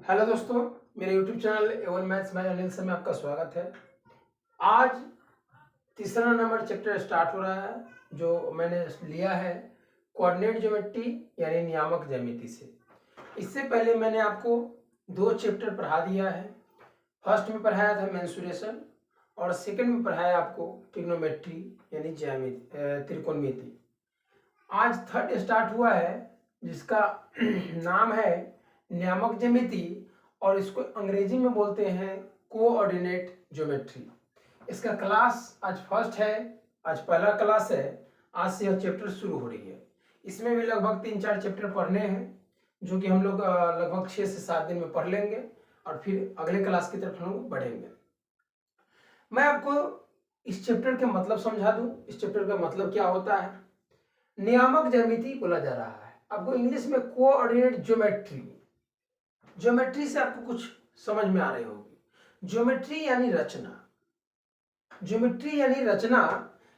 Hello दोस्तों, मेरे YouTube channel A1 maths by Anil से में आपका स्वागत है। आज तीसरा नंबर चैप्टर स्टार्ट हो रहा है जो मैंने लिया है कोऑर्डिनेट ज्योमेट्री यानी नियामक ज्यामिति से। इससे पहले मैंने आपको दो चैप्टर पढ़ा दिया है। फर्स्ट में पढ़ाया था मेंसुरेशन और सेकंड में पढ़ाया आपको ट्रिग्नोमेट्री यानी ज्यामिति त्रिकोणमिति। आज थर्ड स्टार्ट हुआ है जिसका नाम है नियामक ज्यामिति और इसको अंग्रेजी में बोलते हैं कोऑर्डिनेट ज्योमेट्री। इसका क्लास आज फर्स्ट है, आज पहला क्लास है। आज से यह चैप्टर शुरू हो रही है। इसमें भी लगभग 3-4 चैप्टर पढ़ने हैं जो कि हम लोग लगभग 6 से 7 दिन में पढ़ लेंगे और फिर अगले क्लास की तरफ हम लोग बढ़ेंगे। मैं आपको इस चैप्टर के मतलब समझा दूं। इस चैप्टर का मतलब क्या होता है। नियामक ज्यामिति बोला जा रहा है, आपको इंग्लिश में कोऑर्डिनेट ज्योमेट्री। ज्योमेट्री से आपको कुछ समझ में आ रही होगी। ज्योमेट्री यानी रचना, ज्योमेट्री यानी रचना,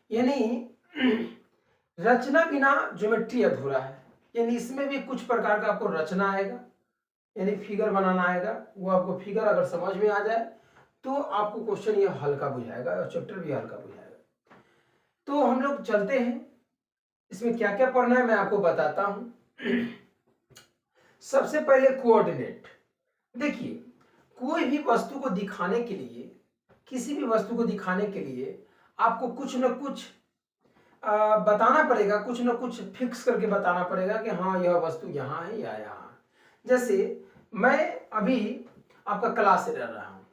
यानी रचना बिना ज्योमेट्री अधूरा है। यानी इसमें भी कुछ प्रकार का आपको रचना आएगा, यानी फिगर बनाना आएगा। वो आपको फिगर अगर समझ में आ जाए तो आपको क्वेश्चन ये हल्का बुझाएगा और चैप्टर भी हल्का बुझाएगा। तो हम लोग चलते हैं, इसमें क्या क्या पढ़ना है मैं आपको बताता हूं। सबसे पहले कोऑर्डिनेट। देखिए, कोई भी वस्तु को दिखाने के लिए, किसी भी वस्तु को दिखाने के लिए आपको कुछ न कुछ बताना पड़ेगा, कुछ न कुछ फिक्स करके बताना पड़ेगा कि हाँ यह वस्तु यहाँ है या यहाँ। जैसे मैं अभी आपका क्लास ले रहा हूँ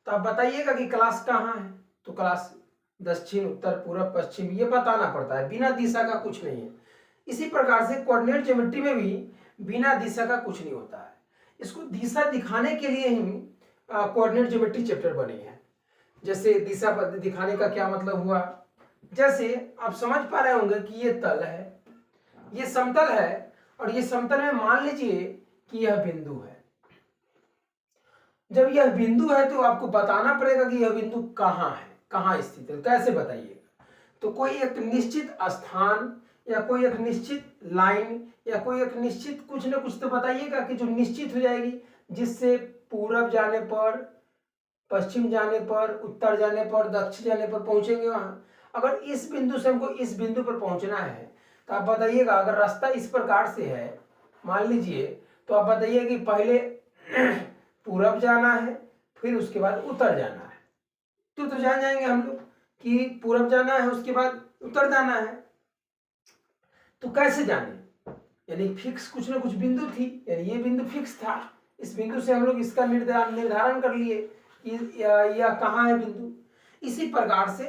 तो आप बताइएगा कि क्लास कहाँ है, तो क्लास दक्षिण उत्तर पूर्व पश्चिम ये बताना पड़ता है, बिना दिशा का कुछ नहीं है। इसी प्रकार से कोऑर्डिनेट ज्योमेट्री में भी बिना दिशा का कुछ नहीं होता है। इसको दिशा दिखाने के लिए ही कोऑर्डिनेट ज्योमेट्री चैप्टर बनी है। जैसे दिशा दिखाने का क्या मतलब हुआ, जैसे आप समझ पा रहे होंगे कि ये तल है, ये समतल है और ये समतल में मान लीजिए कि यह बिंदु है। जब यह बिंदु है तो आपको बताना पड़ेगा कि यह बिंदु कहाँ है, कहाँ स्थित है। कैसे बताइएगा, तो कोई एक निश्चित स्थान या कोई एक निश्चित लाइन या कोई एक निश्चित कुछ ना कुछ तो बताइएगा कि जो निश्चित हो जाएगी, जिससे पूरब जाने पर, पश्चिम जाने पर, उत्तर जाने पर, दक्षिण जाने पर पहुंचेंगे वहां। अगर इस बिंदु से हमको इस बिंदु पर पहुंचना है तो आप बताइएगा, अगर रास्ता इस प्रकार से है मान लीजिए, तो आप बताइए कि पहले पूरब जाना है फिर उसके बाद उत्तर जाना है। तो जान जाएंगे हम लोग कि पूरब जाना है उसके बाद उत्तर जाना है। तो कैसे जाने, यानी फिक्स कुछ ना कुछ बिंदु थी, यानी ये बिंदु फिक्स था। इस बिंदु से हम लोग इसका निर्धारण कर लिए कि या कहाँ है बिंदु। इसी प्रकार से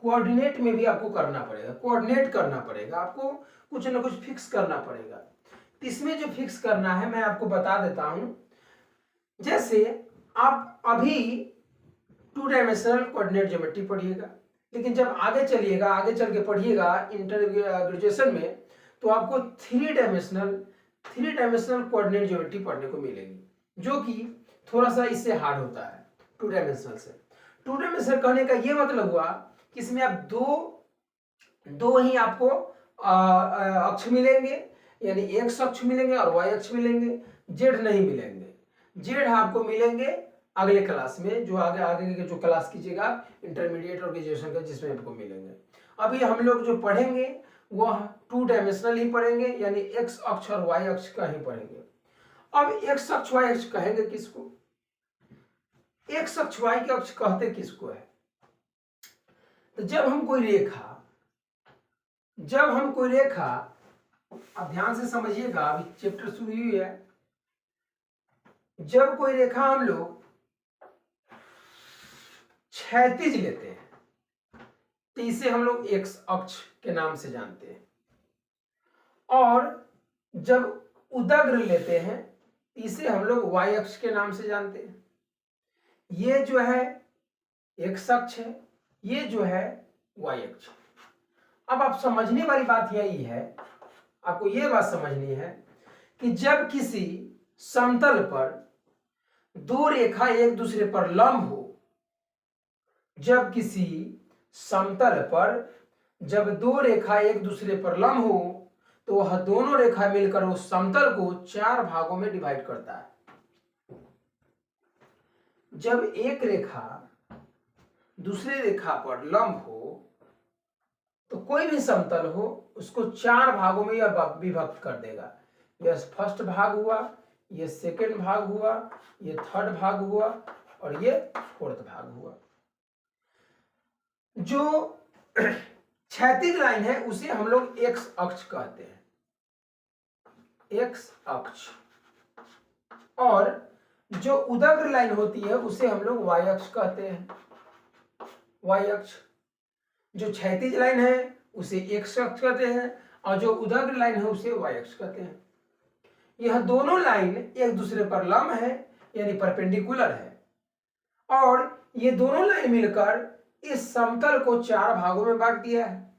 कोऑर्डिनेट में भी आपको करना पड़ेगा, कोऑर्डिनेट करना पड़ेगा, आपको कुछ ना कुछ फिक्स करना पड़ेगा। इसमें जो फिक्स करना है मैं आपको बता देता हूं। जैसे आप अभी 2 डायमेंशनल कोऑर्डिनेट ज्योमेट्री पढ़िएगा, लेकिन जब आगे चलिएगा, आगे चल के पढ़िएगा इंटर ग्रेजुएशन में, तो आपको 3 डायमेंशनल कोऑर्डिनेट ज्योमेट्री पढ़ने को मिलेगी, जो कि थोड़ा सा इससे हार्ड होता है 2 डायमेंशनल से। 2 डायमेंशनल कहने का ये मतलब हुआ कि इसमें आप दो ही आपको अक्ष मिलेंगे, यानी एक्स अक्ष मिलेंगे और वाई अक्ष मिलेंगे, जेड नहीं मिलेंगे। जेड आपको मिलेंगे अगले क्लास में, जो आगे के जो क्लास कीजिएगा इंटरमीडिएट और ग्रेजुएशन का, जिसमें आपको मिलेंगे। अभी हम लोग जो पढ़ेंगे वह 2 डायमेंशनल ही पढ़ेंगे, यानी एक्स अक्ष और वाई अक्ष का ही पढ़ेंगे। अब एक्स अक्ष वाई अक्ष कहेंगे किसको, एक्स अक्ष वाई के अक्ष कहते किसको है। तो जब हम कोई रेखा, अब ध्यान से समझिएगा, अभी चैप्टर शुरू हुई है। जब कोई रेखा हम लोग क्षैतिज लेते हैं तो इसे हम लोग एक्स अक्ष के नाम से जानते हैं, और जब उदग्र लेते हैं इसे हम लोग वाई अक्ष के नाम से जानते हैं। ये जो है एक्स अक्ष है, ये जो है वाई अक्ष। अब आप समझने वाली बात यही है, आपको यह बात समझनी है कि जब किसी समतल पर 2 रेखा एक दूसरे पर लंब हो, जब किसी समतल पर जब 2 रेखा एक दूसरे पर लंब हो तो वह दोनों रेखा मिलकर उस समतल को 4 भागों में डिवाइड करता है। जब एक रेखा दूसरी रेखा पर लंब हो तो कोई भी समतल हो उसको 4 भागों में यह विभक्त कर देगा। यह फर्स्ट भाग हुआ, ये सेकंड भाग हुआ, ये थर्ड भाग हुआ और ये फोर्थ भाग हुआ। जो क्षैतिज लाइन है उसे हम लोग एक्स अक्ष कहते हैं, एक्स अक्ष। और जो उदग्र लाइन होती है उसे हम लोग वाई अक्ष कहते हैं, वाई अक्ष। जो क्षैतिज लाइन है उसे एक्स अक्ष कहते हैं और जो उदग्र लाइन है उसे वाई अक्ष कहते हैं। यह दोनों लाइन एक दूसरे पर लंब है यानी परपेंडिकुलर है और ये दोनों लाइन मिलकर इस समतल को 4 भागों में बांट दिया है।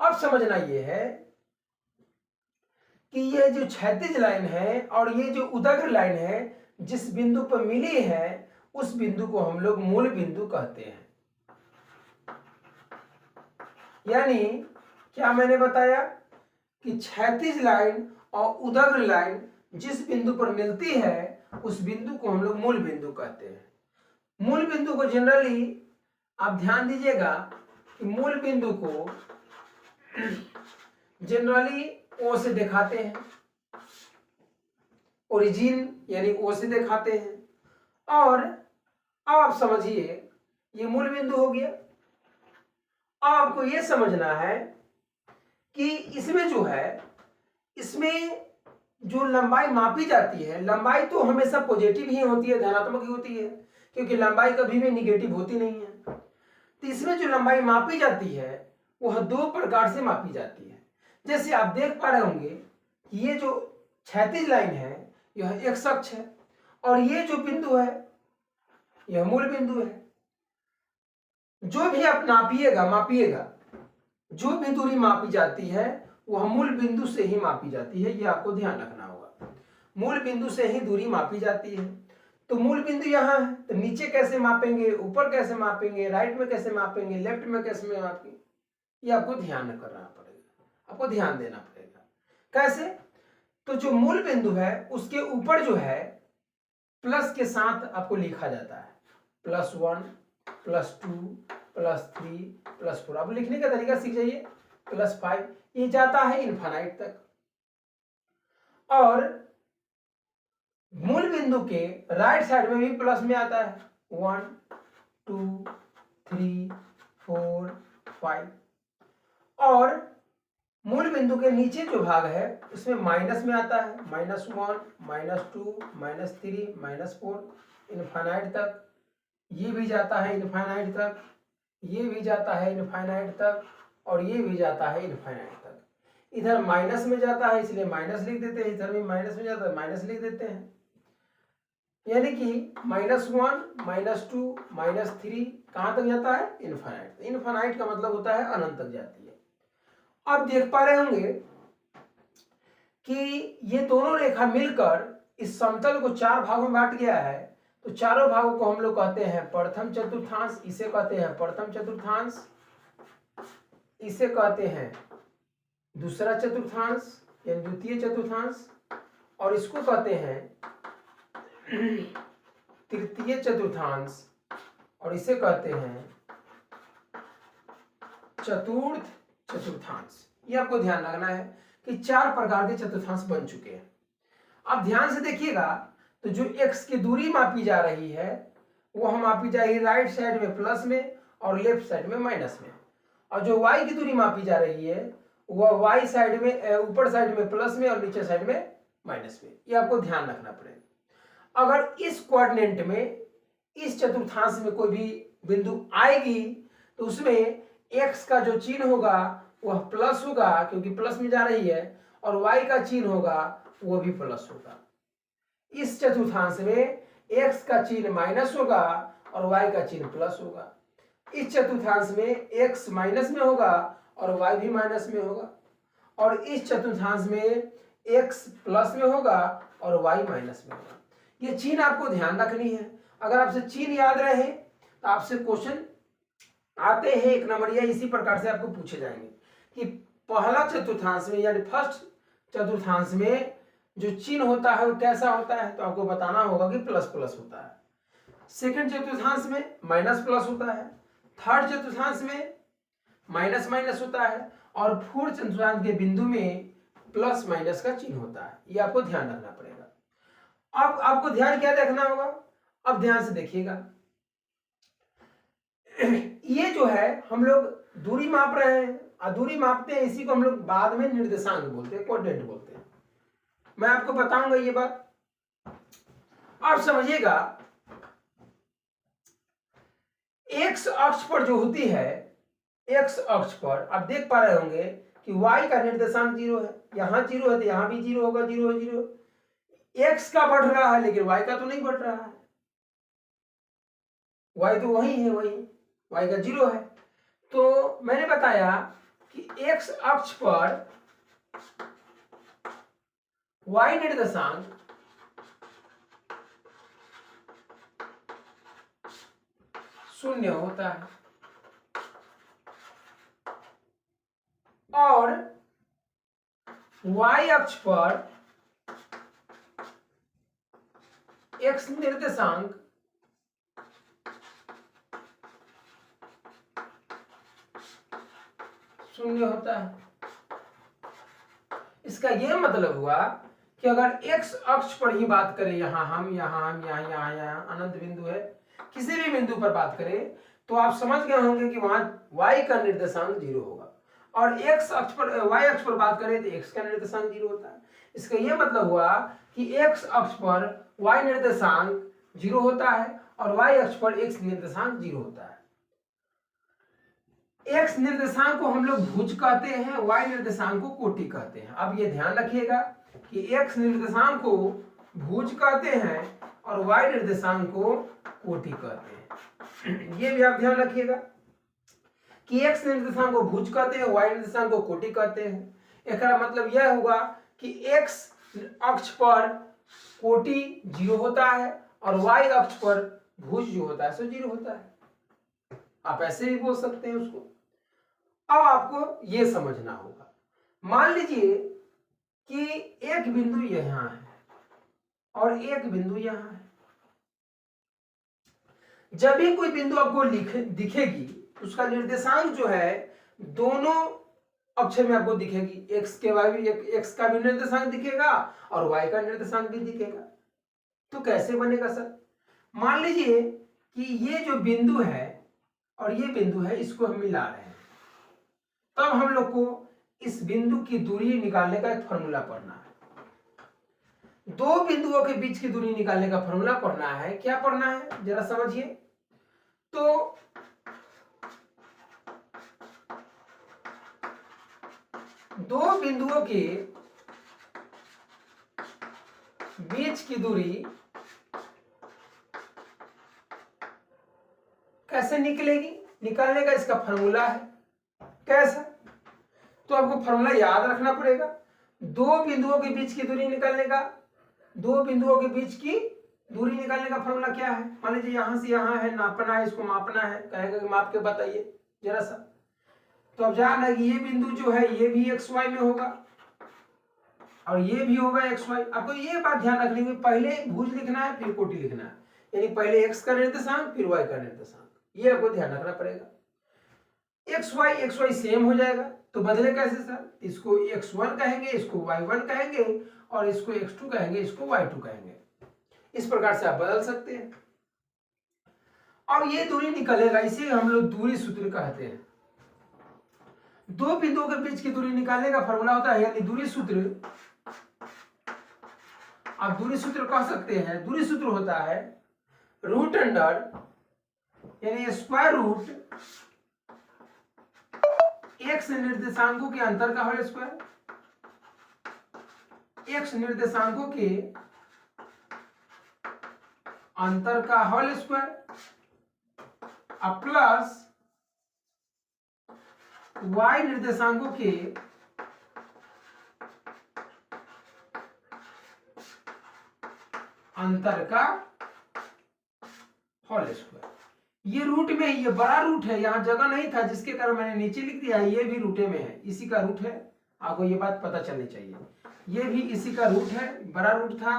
अब समझना यह है कि ये जो क्षैतिज लाइन है और ये जो उदग्र लाइन है जिस बिंदु पर मिली है उस बिंदु को हम लोग मूल बिंदु कहते हैं। यानी क्या मैंने बताया कि क्षैतिज लाइन और उदग्र लाइन जिस बिंदु पर मिलती है उस बिंदु को हम लोग मूल बिंदु कहते हैं। मूल बिंदु को जनरली आप ध्यान दीजिएगा कि मूल बिंदु को जनरली ओ से दिखाते हैं, ओरिजिन यानी ओ से दिखाते हैं। और अब आप समझिए ये मूल बिंदु हो गया। अब आपको ये समझना है कि इसमें जो है इसमें जो लंबाई मापी जाती है, लंबाई तो हमेशा पॉजिटिव ही होती है, धनात्मक ही होती है, क्योंकि लंबाई कभी भी निगेटिव होती नहीं है। तो इसमें जो लंबाई मापी जाती है वह 2 प्रकार से मापी जाती है। जैसे आप देख पा रहे होंगे कि ये जो क्षैतिज लाइन है यह एक्स अक्ष है और ये जो बिंदु है यह मूल बिंदु है। जो भी आप मापिएगा जो भी दूरी मापी जाती है वह मूल बिंदु से ही मापी जाती है, ये आपको ध्यान रखना होगा। मूल बिंदु से ही दूरी मापी जाती है। तो मूल बिंदु यहाँ है तो नीचे कैसे मापेंगे, ऊपर कैसे मापेंगे, राइट में कैसे मापेंगे, लेफ्ट में कैसे मापेंगे, ये आपको ध्यान करना पड़ेगा, आपको ध्यान देना पड़ेगा। कैसे? तो जो मूल बिंदु है उसके ऊपर जो है प्लस के साथ आपको लिखा जाता है, +1 +2 +3 +4। अब लिखने का तरीका सीख जाइए, +5 ये जाता है इनफाइनाइट तक। और मूल बिंदु के राइट साइड में भी प्लस में आता है, 1 2 3 4 5। और मूल बिंदु के नीचे जो भाग है उसमें माइनस में आता है, -1 -2 -3 -4 इनफाइनाइट तक। ये भी जाता है इनफाइनाइट तक, ये भी जाता है इनफाइनाइट तक और ये भी जाता है इनफाइनाइट तक। इधर माइनस में जाता है इसलिए माइनस लिख देते हैं, इधर भी माइनस में जाता है माइनस लिख देते हैं। यानी कि -1 -2 -3 कहां तक जाता है, इनफाइनाइट। इनफाइनाइट का मतलब होता है अनंत तक जाती है। आप देख पा रहे होंगे कि ये दोनों रेखा मिलकर इस समतल को 4 भागों में बांट गया है। तो चारों भागों को हम लोग कहते हैं प्रथम चतुर्थांश, इसे कहते हैं प्रथम चतुर्थांश, इसे कहते हैं दूसरा चतुर्थांश यानी द्वितीय चतुर्थांश, और इसको कहते हैं तृतीय चतुर्थांश, और इसे कहते हैं चतुर्थ चतुर्थांश। ये आपको ध्यान रखना है कि 4 प्रकार के चतुर्थांश बन चुके हैं। अब ध्यान से देखिएगा तो जो x की दूरी मापी जा रही है वो मापी जाएगी राइट साइड में प्लस में और लेफ्ट साइड में माइनस में, और जो y की दूरी मापी जा रही है वह y साइड में, ऊपर साइड में प्लस में और नीचे साइड में माइनस में। ये आपको ध्यान रखना पड़ेगा। अगर इस कोऑर्डिनेट में इस चतुर्थांश में कोई भी बिंदु आएगी तो उसमें x का जो चिन्ह होगा वह प्लस होगा क्योंकि प्लस में जा रही है, और y का चिन्ह होगा वो भी प्लस होगा। इस चतुर्थांश में x का चिन्ह माइनस होगा और y का चिन्ह प्लस होगा। इस चतुर्थांश में x माइनस में होगा और y भी माइनस में होगा, और इस चतुर्थांश में x प्लस में होगा और y माइनस में होगा। ये चिन्ह आपको ध्यान रखनी है। अगर आपसे चिन्ह याद रहे तो आपसे क्वेश्चन आते हैं 1 नंबरिया इसी प्रकार से आपको पूछे जाएंगे कि पहला चतुर्थांश में यानी फर्स्ट चतुर्थांश में जो चिन्ह होता है वो कैसा होता है, तो आपको बताना होगा कि प्लस प्लस होता है। सेकंड चतुर्थांश में माइनस प्लस होता है, थर्ड चतुर्थांश में माइनस माइनस होता है, और फोर्थ चतुर्थांश के बिंदु में प्लस माइनस का चिन्ह होता है। ये आपको ध्यान रखना पड़ेगा। अब आपको ध्यान क्या रखना होगा, अब ध्यान से देखिएगा। ये जो है हम लोग दूरी माप रहे हैं, और दूरी मापते हैं, इसी को हम लोग बाद में निर्देशांक बोलते हैं, कोऑर्डिनेट बोलते हैं। मैं आपको बताऊंगा ये बात, आप समझिएगा। एक्स अक्ष पर जो होती है, एक्स अक्ष पर आप देख पा रहे होंगे कि y का निर्देशांक 0 है, यहां 0 है तो यहां भी 0 होगा, 0 है 0। x का बढ़ रहा है लेकिन y का तो नहीं बढ़ रहा है, y तो वही है, वही y का 0 है। तो मैंने बताया कि x अक्ष पर y निर्देशांक शून्य होता है, और y अक्ष पर x निर्देशांक शून्य होता है। इसका यह मतलब हुआ कि अगर x अक्ष पर ही बात करें, यहाँ अनंत बिंदु है, किसी भी बिंदु पर बात करें, तो आप समझ गए होंगे कि वहां y का निर्देशांक 0 होगा, और x अक्ष पर y अक्ष पर बात करें तो x का निर्देशांक 0 होता है। इसका यह मतलब हुआ कि x अक्ष पर y निर्देशांक 0 होता है, और y अक्ष पर x निर्देशांक 0 होता है। x निर्देशांक को हम लोग भुज कहते हैं, y निर्देशांक को कोटि कहते हैं। अब ये ध्यान रखिएगा कि x निर्देशांक को भुज कहते हैं और y निर्देशांक को कोटि कहते हैं। ये भी आप ध्यान रखिएगा कि x निर्देशांक को भुज कहते हैं, y निर्देशांक को कोटि कहते हैं। इसका मतलब यह होगा कि x अक्ष पर कोटि 0 होता है और y अक्ष पर भुज जो होता है सो 0 होता है। आप ऐसे भी बोल सकते हैं उसको। अब आपको यह समझना होगा, मान लीजिए कि एक बिंदु यहां है और एक बिंदु यहां है। जब भी कोई बिंदु आपको दिखेगी, उसका निर्देशांक जो है दोनों अक्षर में आपको दिखेगी, x के y भी, x का भी निर्देशांक दिखेगा और y का निर्देशांक भी दिखेगा। तो कैसे बनेगा सर? मान लीजिए कि ये जो बिंदु है और ये बिंदु है, इसको हम मिला रहे हैं, तब हम लोग को इस बिंदु की दूरी निकालने का एक फॉर्मूला पढ़ना है। दो बिंदुओं के बीच की दूरी निकालने का फॉर्मूला पढ़ना है। क्या पढ़ना है जरा समझिए। तो दो बिंदुओं के बीच की दूरी कैसे निकलेगी, निकालने का इसका फॉर्मूला है। कैसा? तो आपको फॉर्मूला याद रखना पड़ेगा। दो बिंदुओं के बीच की दूरी निकालने का, दो बिंदुओं के बीच की दूरी निकालने का फॉर्मूला क्या है? मान लीजिए यहां से यहां है, नापना है, इसको मापना है, कहेगा कि माप के बताइए जरा सा। तो अब ध्यान है कि ये बिंदु जो है ये भी एक्स वाई में होगा और ये भी होगा एक्स वाई। आपको ये बात ध्यान रखनी है, पहले भुज लिखना है फिर कोटि लिखना है, यानी पहले एक्स का निर्देशांक फिर वाई का निर्देशांक, ये आपको ध्यान रखना पड़ेगा। एक्स वाई सेम हो जाएगा, तो बदले कैसे सर? इसको x1 कहेंगे, इसको y1 कहेंगे, और इसको x2 कहेंगे, इसको y2 कहेंगे। इस प्रकार से आप बदल सकते हैं। अब ये दूरी निकलेगा, इसे हम लोग दूरी सूत्र कहते हैं। दो बिंदुओं के बीच की दूरी निकालने का फॉर्मूला होता है, यानी दूरी सूत्र, आप दूरी सूत्र कह सकते हैं। दूरी सूत्र होता है रूट अंडर, यानी स्क्वायर रूट एक्स निर्देशांकों के अंतर का होल स्क्वायर, एक्स निर्देशांकों के अंतर का होल स्क्वायर, प्लस y निर्देशांकों के अंतर का होल स्क्वायर। ये रूट में, ये बड़ा रूट है, यहां जगह नहीं था जिसके कारण मैंने नीचे लिख दिया, ये भी रूटे में है, इसी का रूट है। आपको ये बात पता चलनी चाहिए। ये भी इसी का रूट है, बड़ा रूट था।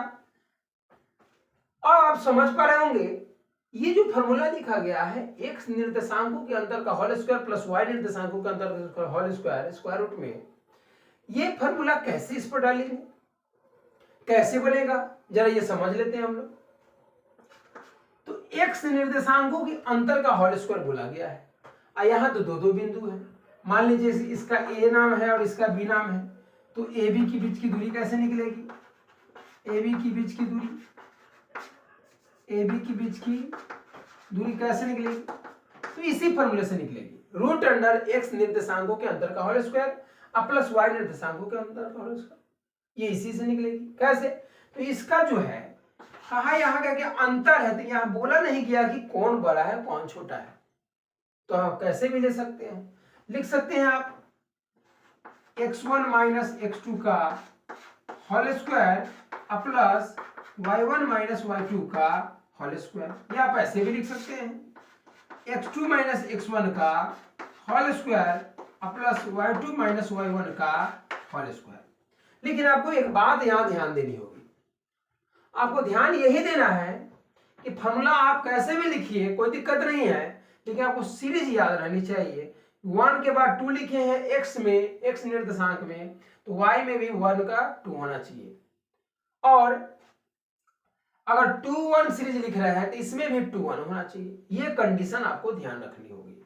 और आप समझ पा रहे होंगे ये जो फॉर्मूला लिखा गया है x निर्देशांकों के अंतर का होल स्क्वायर प्लस y निर्देशांकों के अंतर का होल स्क्वायर स्क्वायर रूट में, ये फॉर्मूला कैसे इस पर डालेंगे, कैसे बनेगा, जरा ये समझ लेते हैं हम लोग। तो x निर्देशांकों के अंतर का होल स्क्वायर बोला गया है। यहां तो दो बिंदु है, मान लीजिए इसका a नाम है और इसका b नाम है, तो AB की बीच की दूरी कैसे निकलेगी, AB की बीच की दूरी, AB की बीच की दूरी कैसे निकलेगी, तो इसी फॉर्मूले से निकलेगी, रूट अंडर x निर्देशांकों के अंतर का होल स्क्वायर प्लस y निर्देशांकों के अंतर का होल स्क्वायर, ये इसी से निकलेगी। कैसे, तो इसका जो है कहा यहाँ का क्या अंतर है, तो यहाँ बोला नहीं गया कि कौन बड़ा है कौन छोटा है, तो आप कैसे भी ले सकते हैं, लिख सकते हैं आप x1 माइनस x2 का whole square plus y1 minus y2 का होल स्क्वायर, या आप ऐसे भी लिख सकते हैं x2 माइनस x1 का whole square plus y2 minus y1 का होल स्क्वायर। लेकिन आपको एक बात यहां ध्यान देनी होगी, आपको ध्यान यही देना है कि फॉर्मूला आप कैसे भी लिखिए कोई दिक्कत नहीं है, लेकिन आपको सीरीज याद रहनी चाहिए। 1 के बाद 2 लिखे हैं x में, x निर्देशांक में, तो y में भी 1 का 2 होना चाहिए, और अगर 2 1 सीरीज लिख रहा है तो इसमें भी 2 1 होना चाहिए। ये कंडीशन आपको ध्यान रखनी होगी,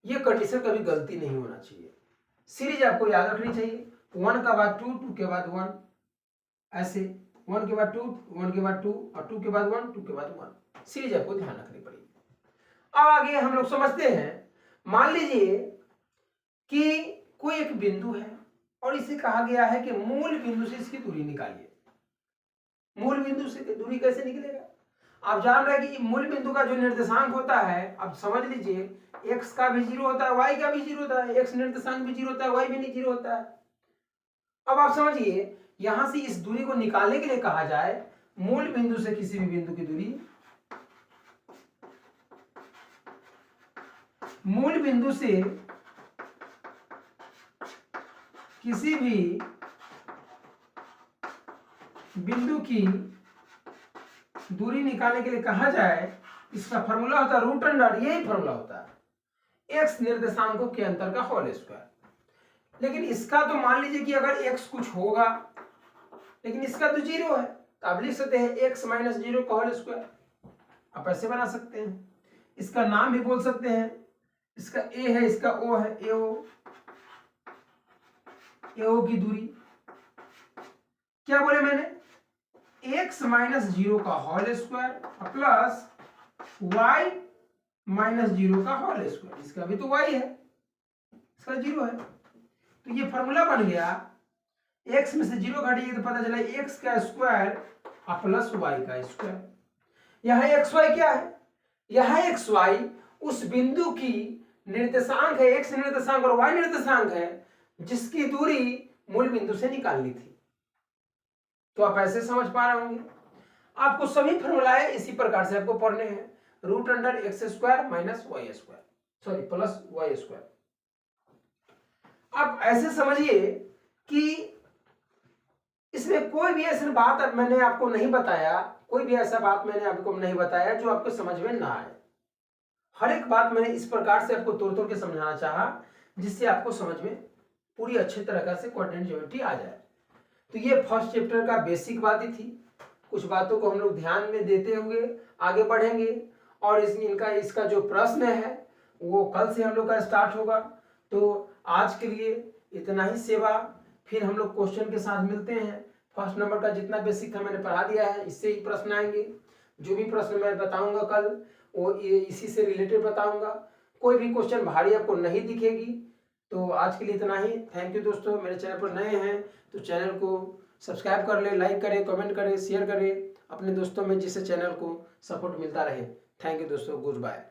ये कंडीशन कभी गलती नहीं होना चाहिए, सीरीज आपको याद रखनी चाहिए। 1 का बाद 2, 2 के बाद 1, ऐसे 1 के बाद 2, 1 के बाद 2 और 2 के बाद 1, 2 के बाद 1, सीरीज आपको ध्यान रखनी पड़ेगी। अब आगे हम लोग समझते हैं, मान लीजिए कि कोई एक बिंदु है और इसे कहा गया है कि मूल बिंदु से इसकी दूरी निकालिए। मूल बिंदु से दूरी कैसे निकलेगा, आप जान रहे हैं कि मूल बिंदु का जो निर्देशांक होता है, अब समझ लीजिए x का भी 0 होता है, y का भी 0 होता है, x निर्देशांक भी 0 होता है, y भी नहीं 0 होता है। अब आप समझिए यहां से इस दूरी को निकालने के लिए कहा जाए मूल बिंदु से किसी भी बिंदु की दूरी, मूल बिंदु से किसी भी बिंदु की दूरी निकालने के लिए कहा जाए, इसका फॉर्मूला होता है रूट अंडर, यही फॉर्मूला होता है x निर्देशांकों के अंतर का होल स्क्वायर। लेकिन इसका तो मान लीजिए कि अगर x कुछ होगा, लेकिन इसका तो 0 है, तो आप लिख सकते हैं x माइनस 0 का होल स्क्वायर, आप ऐसे बना सकते हैं। इसका नाम भी बोल सकते हैं, इसका a है, इसका o है, AO की दूरी क्या बोले मैंने, x माइनस 0 का whole square plus y minus 0 का होल स्क्वायर, इसका भी तो y है, इसका 0 है, तो ये फॉर्मूला बन गया। x में से 0 घटिए तो पता चला x का स्क्वायर प्लस y का स्क्वायर। यहाँ xy क्या है, यहाँ xy उस बिंदु की निर्देशांक है, x निर्देशांक और y निर्देशांक है, जिसकी दूरी मूल बिंदु से निकालनी थी। तो आप ऐसे समझ पा रहे होंगे, आपको सभी फॉर्मूलाएं इसी प्रकार से आपको पढ़ने हैं, root under x square minus y square, sorry plus y square. आप ऐसे समझिए कि इसमें कोई भी ऐसी बात मैंने आपको नहीं बताया, कोई भी ऐसा बात मैंने आपको नहीं बताया जो आपको समझ में ना आए। हर एक बात मैंने इस प्रकार से आपको तोड़ तोड़ के समझाना चाहा, जिससे आपको समझ में पूरी अच्छी तरह से कोऑर्डिनेट ज्योमेट्री आ जाए। तो ये फर्स्ट चैप्टर का बेसिक बातें थी, कुछ बातों को हम लोग ध्यान में देते हुए आगे बढ़ेंगे, और इसका जो प्रश्न है वो कल से हम लोग का स्टार्ट होगा। तो आज के लिए इतना ही सेवा, फिर हम लोग क्वेश्चन के साथ मिलते हैं। फर्स्ट नंबर का जितना बेसिक था मैंने पढ़ा दिया है, इससे ही प्रश्न आएंगे। जो भी प्रश्न मैं बताऊंगा कल वो इसी से रिलेटेड बताऊंगा, कोई भी क्वेश्चन भारी आपको नहीं दिखेगी। तो आज के लिए इतना ही, थैंक यू दोस्तों। मेरे चैनल पर नए हैं तो चैनल को सब्सक्राइब कर ले, लाइक करें, कमेंट करें, शेयर करें अपने दोस्तों में, जिससे चैनल को सपोर्ट मिलता रहे। थैंक यू दोस्तों, गुड बाय।